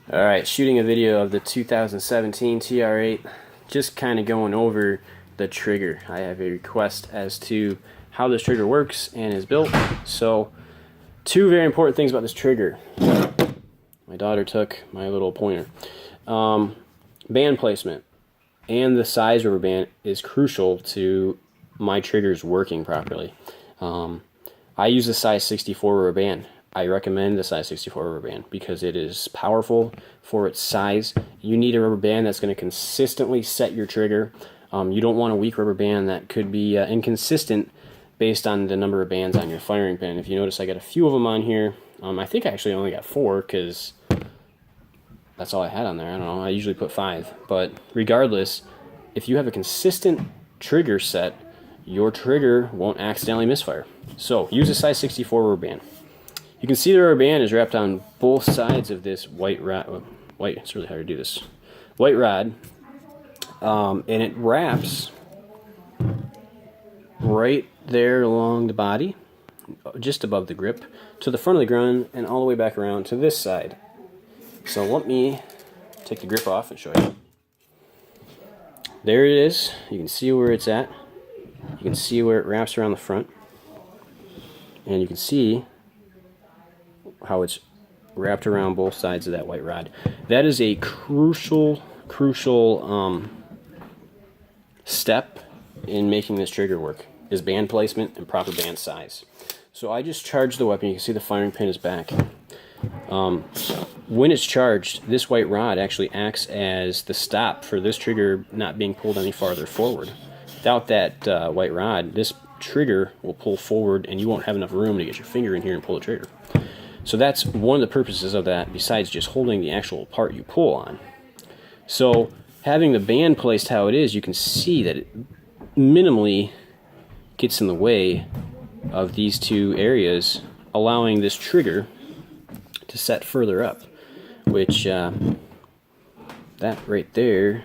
Alright, shooting a video of the 2017 TR8, just kind of going over the trigger. I have a request as to how this trigger works and is built. So, two very important things about this trigger. My daughter took my little pointer. Band placement and the size rubber band is crucial to my triggers working properly. I use a size 64 rubber band. I recommend the size 64 rubber band because it is powerful for its size. You need a rubber band that's going to consistently set your trigger. You don't want a weak rubber band that could be inconsistent based on the number of bands on your firing pin. If you notice, I got a few of them on here. I think I actually only got 4 because that's all I had on there. I don't know. I usually put 5. But regardless, if you have a consistent trigger set, your trigger won't accidentally misfire. So use a size 64 rubber band. You can see the rubber band is wrapped on both sides of this white rod. It's really hard to do this. White rod. And it wraps right there along the body, just above the grip, to the front of the gun, and all the way back around to this side. So let me take the grip off and show you. There it is. You can see where it's at. You can see where it wraps around the front. And you can see how it's wrapped around both sides of that white rod. That is a crucial step in making this trigger work, is band placement and proper band size. So I just charged the weapon. You can see the firing pin is back. When it's charged, this white rod actually acts as the stop for this trigger not being pulled any farther forward. Without that white rod, this trigger will pull forward and you won't have enough room to get your finger in here and pull the trigger. So that's one of the purposes of that, besides just holding the actual part you pull on. So having the band placed how it is, you can see that it minimally gets in the way of these two areas, allowing this trigger to set further up, which that right there,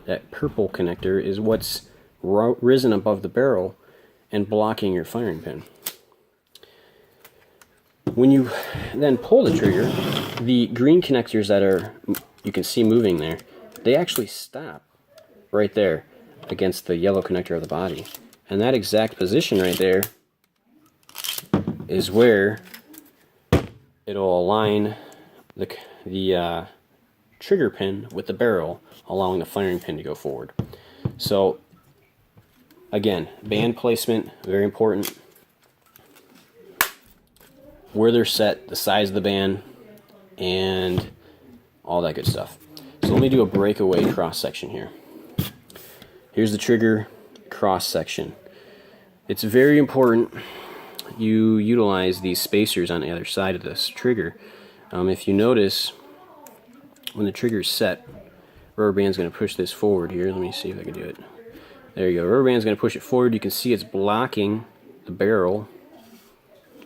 that purple connector, is what's risen above the barrel and blocking your firing pin. When you then pull the trigger, the green connectors that you can see moving there, they actually stop right there against the yellow connector of the body. And that exact position right there is where it'll align the trigger pin with the barrel, allowing the firing pin to go forward. So again, band placement, very important. Where they're set, the size of the band, and all that good stuff. So let me do a breakaway cross section here. Here's the trigger cross section. It's very important you utilize these spacers on the other side of this trigger. If you notice, when the trigger is set, rubber band's going to push this forward here. Let me see if I can do it. There you go. Rubber band's going to push it forward. You can see it's blocking the barrel,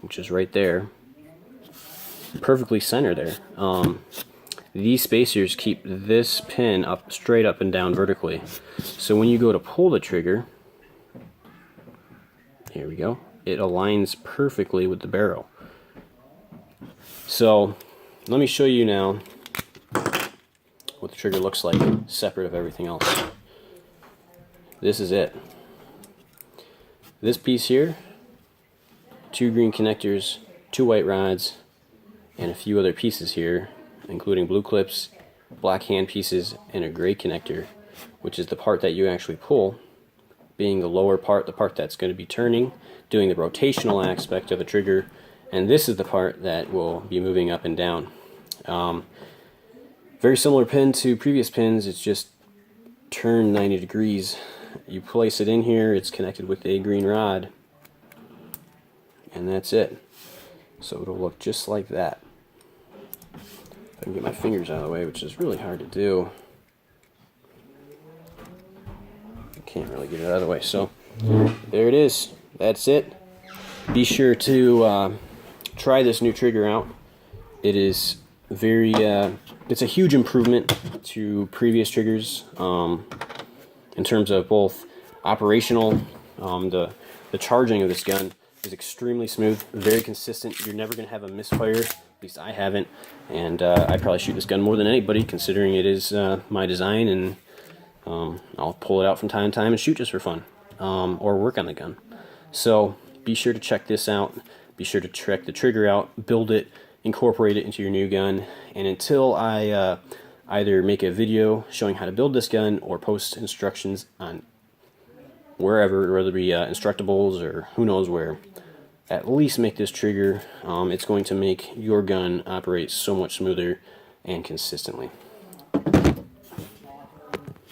which is right there. Perfectly centered there. These spacers keep this pin up, straight up and down vertically. So when you go to pull the trigger, here we go, it aligns perfectly with the barrel. So let me show you now what the trigger looks like separate of everything else. This is it. This piece here, 2 green connectors, 2 white rods, and a few other pieces here, including blue clips, black hand pieces, and a gray connector, which is the part that you actually pull, being the lower part, the part that's going to be turning, doing the rotational aspect of the trigger, and this is the part that will be moving up and down. Very similar pin to previous pins, it's just turned 90 degrees. You place it in here, it's connected with a green rod, and that's it. So it'll look just like that. If I can get my fingers out of the way, which is really hard to do. I can't really get it out of the way. So there it is. That's it. Be sure to try this new trigger out. It is it's a huge improvement to previous triggers in terms of both operational. The charging of this gun is extremely smooth, very consistent. You're never going to have a misfire At least I haven't, and I probably shoot this gun more than anybody, considering it is my design, and I'll pull it out from time to time and shoot just for fun, or work on the gun. So be sure to check this out. Be sure to check the trigger out, build it, incorporate it into your new gun, and until I either make a video showing how to build this gun or post instructions on wherever, whether it be Instructables or who knows where, at least make this trigger. It's going to make your gun operate so much smoother and consistently.